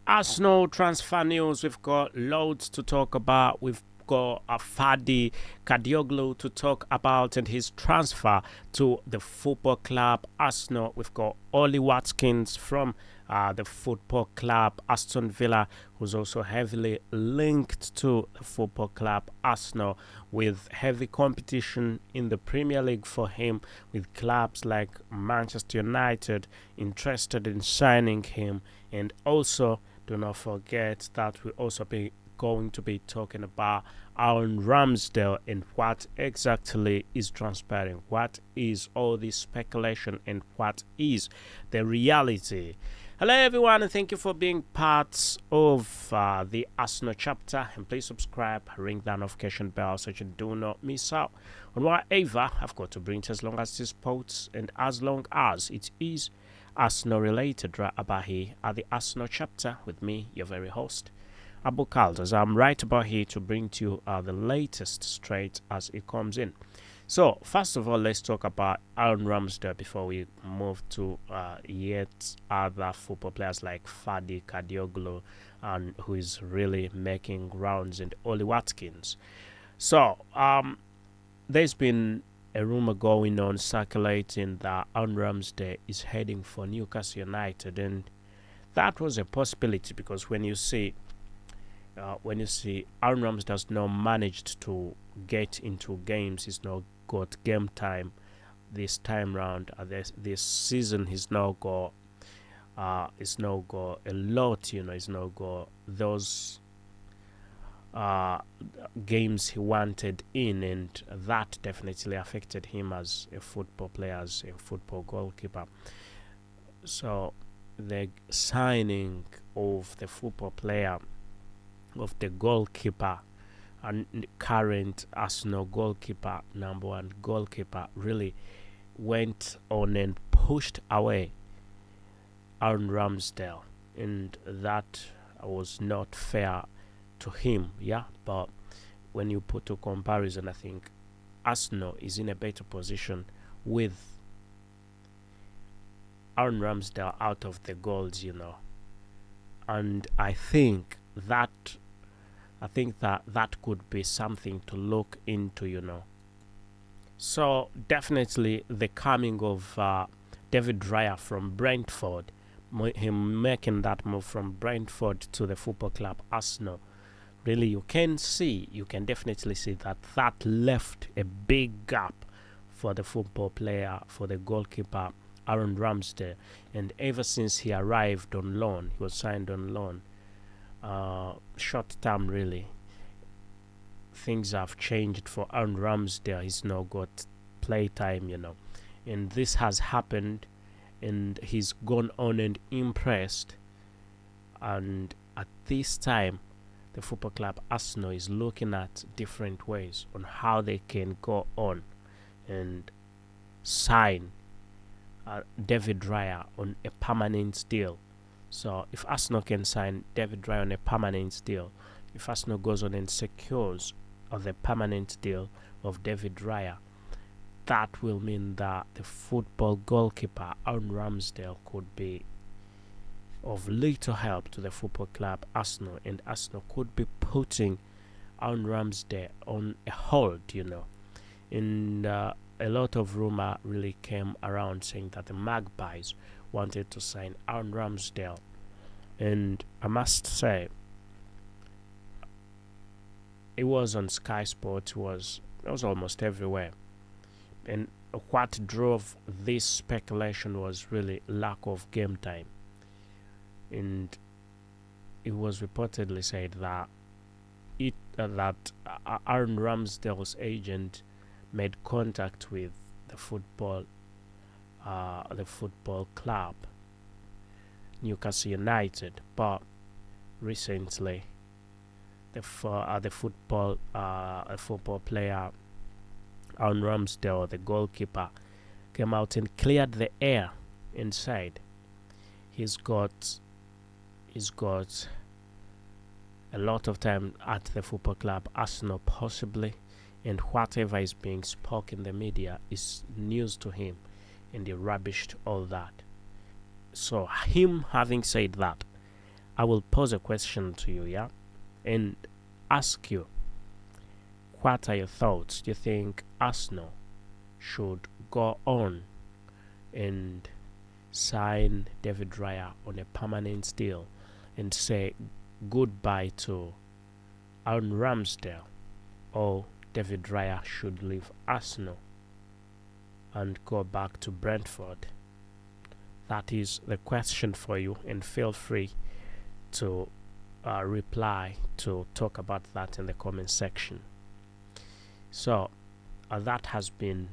Arsenal transfer news. We've got loads to talk about. We've got a Ferdinand Kadioglu to talk about and his transfer to the football club Arsenal. We've got Ollie Watkins from the football club Aston Villa, who's also heavily linked to the football club Arsenal, with heavy competition in the Premier League for him, with clubs like Manchester United interested in signing him. And also, do not forget that we'll also be going to be talking about Aaron Ramsdale and what exactly is transpiring. What is all this speculation and what is the reality? Hello, everyone, and thank you for being part of the Arsenal chapter. And please subscribe, ring that notification bell so you do not miss out on whatever I've got to bring to, as long as it's sports and as long as it is Arsenal related, right about here at the Arsenal chapter with me, your very host, Abu Caldas. I'm right about here to bring to you the latest straight as it comes in. So, first of all, let's talk about Aaron Ramsdale before we move to yet other football players like Ferdinand Kadioglu, and who is really making rounds, and Ollie Watkins. So, there's been a rumor going on circulating that Aaron Ramsdale is heading for Newcastle United, and that was a possibility because when you see Aaron Ramsdale has now managed to get into games, he's now got game time this time round. This season, he's now got a lot. He's now got those games he wanted in, and that definitely affected him as a football player, as a football goalkeeper. So the signing of the football player, of the goalkeeper and current Arsenal goalkeeper, number one goalkeeper, really went on and pushed away Aaron Ramsdale, and that was not fair to him, but when you put a comparison, I think Arsenal is in a better position with Aaron Ramsdale out of the goals, and I think that could be something to look into. So definitely the coming of David Raya from Brentford, him making that move from Brentford to the football club Arsenal, really you can definitely see that left a big gap for the football player, for the goalkeeper Aaron Ramsdale. And ever since he arrived on loan, he was signed on loan, short term really, things have changed for Aaron Ramsdale. He's now got playtime, and this has happened, and he's gone on and impressed. And at this time, the football club Arsenal is looking at different ways on how they can go on and sign David Raya on a permanent deal. So if Arsenal can sign David Raya on a permanent deal, if Arsenal goes on and secures the permanent deal of David Raya, that will mean that the football goalkeeper Aaron Ramsdale could be of little help to the football club Arsenal, and Arsenal could be putting Aaron Ramsdale on a hold, And a lot of rumor really came around saying that the Magpies wanted to sign Aaron Ramsdale, and I must say it was on Sky Sports, it was almost everywhere. And what drove this speculation was really lack of game time. And it was reportedly said that Aaron Ramsdale's agent made contact with the football club Newcastle United, but recently the football player Aaron Ramsdale, the goalkeeper, came out and cleared the air and said he's got a lot of time at the football club Arsenal, possibly, and whatever is being spoken in the media is news to him, and he rubbished all that. So him having said that, I will pose a question to you, yeah, and ask you, what are your thoughts? Do you think Arsenal should go on and sign David Raya on a permanent deal and say goodbye to Aaron Ramsdale, or David Raya should leave Arsenal and go back to Brentford? That is the question for you, and feel free to reply to talk about that in the comment section. So that has been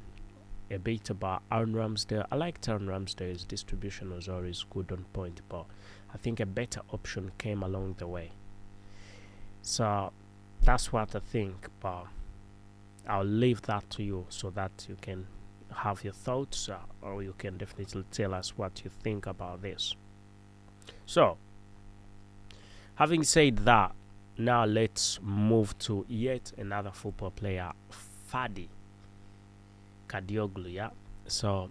a bit about Aaron Ramsdale. I liked Aaron Ramsdale's distribution was always good on point, but I think a better option came along the way. So that's what I think, but I'll leave that to you so that you can have your thoughts, or you can definitely tell us what you think about this. So, having said that, now let's move to yet another football player, Ferdinand Kadioglu. Yeah. So,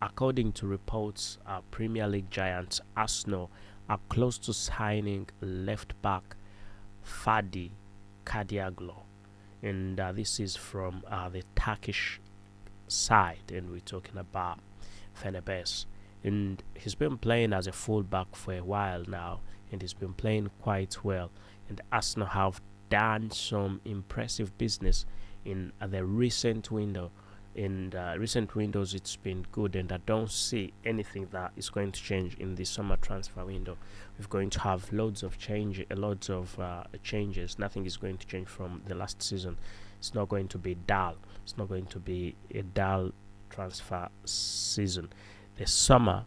according to reports, Premier League giants Arsenal are close to signing left back Ferdinand Kadioglu, and this is from the Turkish side, and we're talking about Fenerbahce. And he's been playing as a fullback for a while now, and he's been playing quite well. And Arsenal have done some impressive business in the recent window. In recent windows, it's been good, and I don't see anything that is going to change in the summer transfer window. We're going to have loads of changes. Nothing is going to change from the last season. It's not going to be dull. It's not going to be a dull transfer season. The summer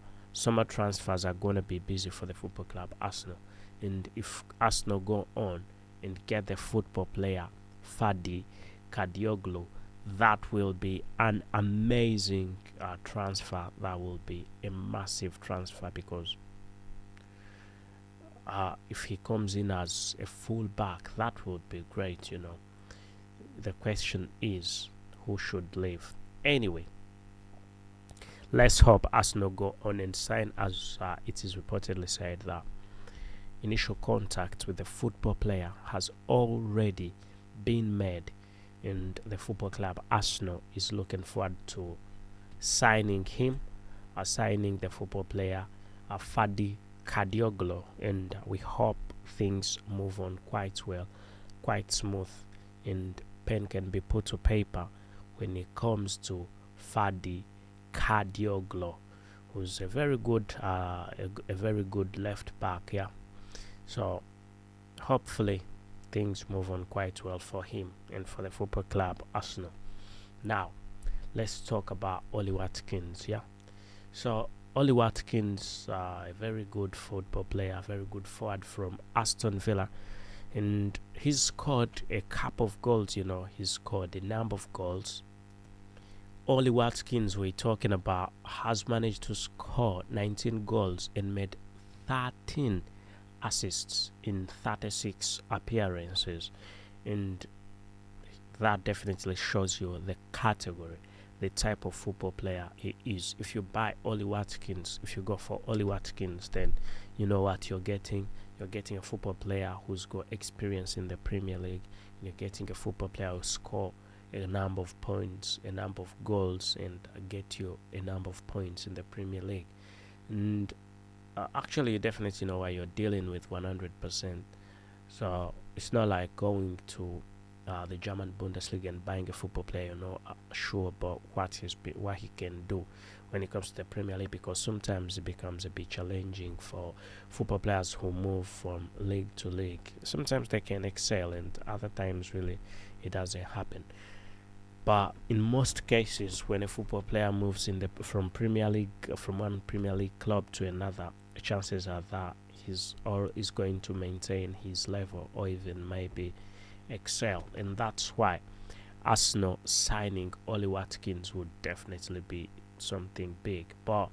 transfers are going to be busy for the football club Arsenal. And if Arsenal go on and get the football player Ferdinand Kadioglu, that will be an amazing transfer. That will be a massive transfer, because if he comes in as a fullback, that would be great, you know. The question is, who should leave? Anyway, let's hope Arsenal go on and sign, as it is reportedly said that initial contact with the football player has already been made, and the football club Arsenal is looking forward to signing him, signing the football player Ferdinand Kadioglu, and we hope things move on quite well, quite smooth, and pen can be put to paper when it comes to Ferdinand Kadioglu, who's a very good left back. Yeah, so hopefully things move on quite well for him and for the football club Arsenal. Now let's talk about Ollie Watkins. Yeah, so Ollie Watkins, a very good football player, very good forward from Aston Villa, and he's scored a couple of goals. You know, he's scored a number of goals. Ollie Watkins, we're talking about, has managed to score 19 goals and made 13 assists in 36 appearances, and that definitely shows you the category, the type of football player he is. If you buy Ollie Watkins, if you go for Ollie Watkins, then you know what you're getting. You're getting a football player who's got experience in the Premier League. You're getting a football player who score a number of points, a number of goals, and get you a number of points in the Premier League. And actually, you definitely know what you're dealing with 100%. So it's not like going to the German Bundesliga and buying a football player, you're not sure about what he can do when it comes to the Premier League, because sometimes it becomes a bit challenging for football players who move from league to league. Sometimes they can excel, and other times really it doesn't happen. But in most cases, when a football player moves from one Premier League club to another, chances are that he's going to maintain his level, or even maybe excel, and that's why Arsenal signing Ollie Watkins would definitely be something big. But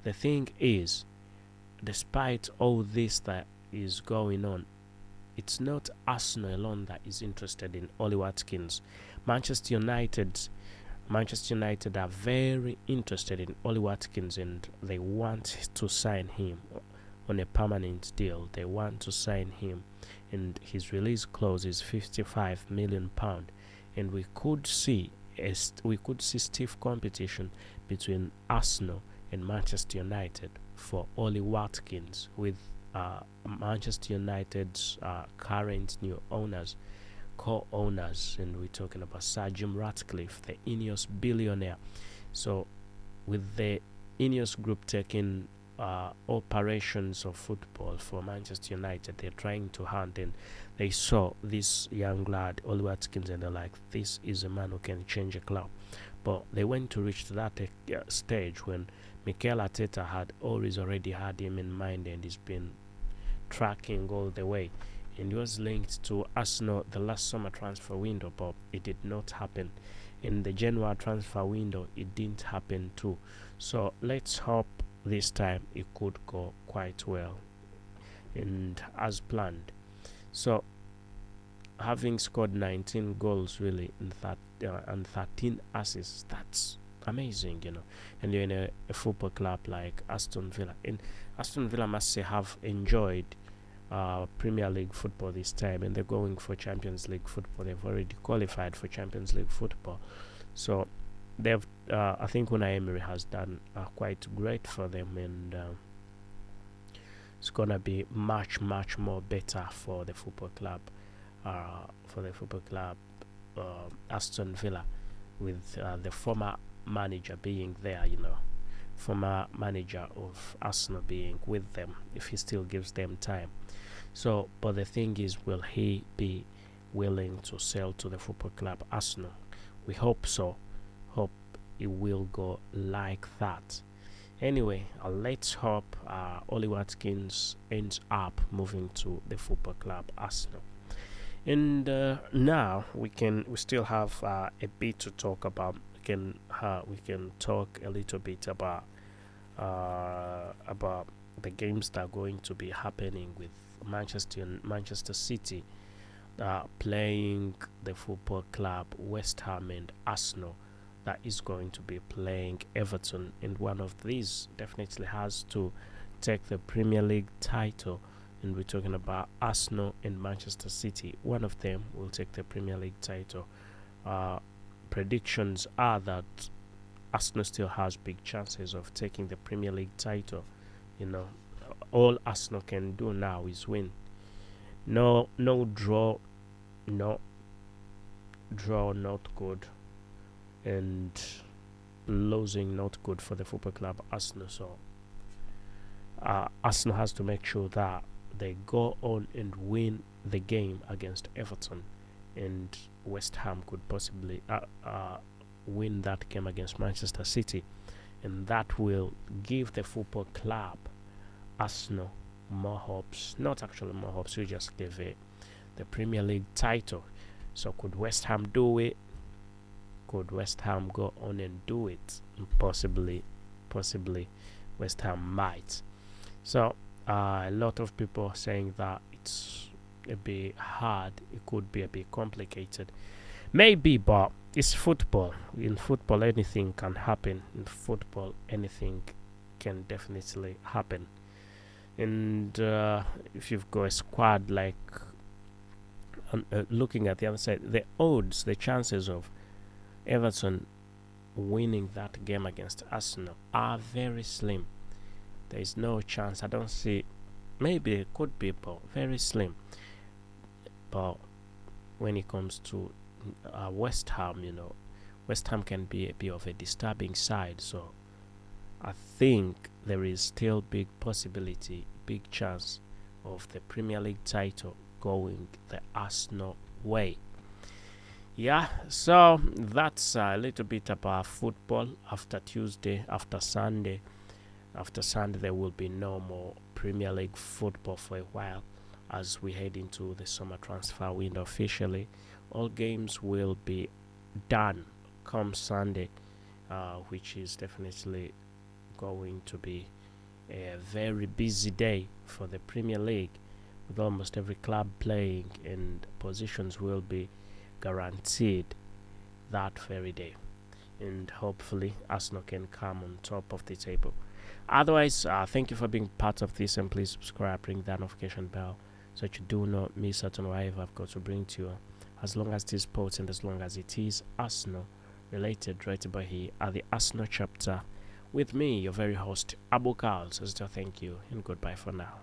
the thing is, despite all this that is going on, it's not Arsenal alone that is interested in Ollie Watkins. Manchester United are very interested in Ollie Watkins, and they want to sign him. on a permanent deal. They want to sign him, and his release clause is £55 million. And we could see stiff competition between Arsenal and Manchester United for Ollie Watkins, with Manchester United's current new owners, co-owners, and we're talking about Sir Jim Ratcliffe, the Ineos billionaire. So with the Ineos group taking operations of football for Manchester United, they're trying to hunt, and they saw this young lad Ollie Watkins, and they're like, this is a man who can change a club. But they went to reach that stage when Mikel Arteta had always already had him in mind, and he's been tracking all the way, and he was linked to Arsenal the last summer transfer window, but it did not happen. In the January transfer window, it didn't happen too. So let's hope this time it could go quite well and as planned. So having scored 19 goals really in that and 13 assists, that's amazing, and you're in a football club like Aston Villa. And Aston Villa must say have enjoyed Premier League football this time, and they're going for Champions League football. They've already qualified for Champions League football, so they've I think Unai Emery has done quite great for them, and it's gonna be much more better for the football club Aston Villa, with the former manager being there, former manager of Arsenal being with them, if he still gives them time. So, but the thing is, will he be willing to sell to the football club Arsenal? We hope so. Hope it will go like that. Anyway, let's hope Ollie Watkins ends up moving to the football club Arsenal. And now we still have a bit to talk about. We can talk a little bit about the games that are going to be happening with Manchester City playing the football club West Ham, and Arsenal that is going to be playing Everton, and one of these definitely has to take the Premier League title. And we're talking about Arsenal and Manchester City. One of them will take the Premier League title. Predictions are that Arsenal still has big chances of taking the Premier League title. All Arsenal can do now is win. No draw, not good, and losing not good for the football club Arsenal. So Arsenal has to make sure that they go on and win the game against Everton, and West Ham could possibly win that game against Manchester City, and that will give the football club Arsenal more hopes. Not actually more hopes, we just give it the Premier League title. So could West Ham do it? Could West Ham go on and do it? Possibly West Ham might. So a lot of people are saying that it's a bit hard, it could be a bit complicated. Maybe, but it's football. In football, anything can happen. In football, anything can definitely happen. And if you've got a squad like, looking at the other side, the chances of Everton winning that game against Arsenal are very slim. There is no chance. I don't see. Maybe it could be, but very slim. But when it comes to West Ham, West Ham can be a bit of a disturbing side. So I think there is still big possibility, big chance of the Premier League title going the Arsenal way. Yeah, so that's a little bit about football. After Tuesday, after Sunday there will be no more Premier League football for a while, as we head into the summer transfer window officially. All games will be done come Sunday, which is definitely going to be a very busy day for the Premier League, with almost every club playing, and positions will be guaranteed that very day. And hopefully Arsenal can come on top of the table. Otherwise, thank you for being part of this, and please subscribe, ring that notification bell so that you do not miss out on whatever I've got to bring to you. As long as it is sports and as long as it is Arsenal related, right about here at the Arsenal chapter with me, your very host, Abu Carl, says thank you and goodbye for now.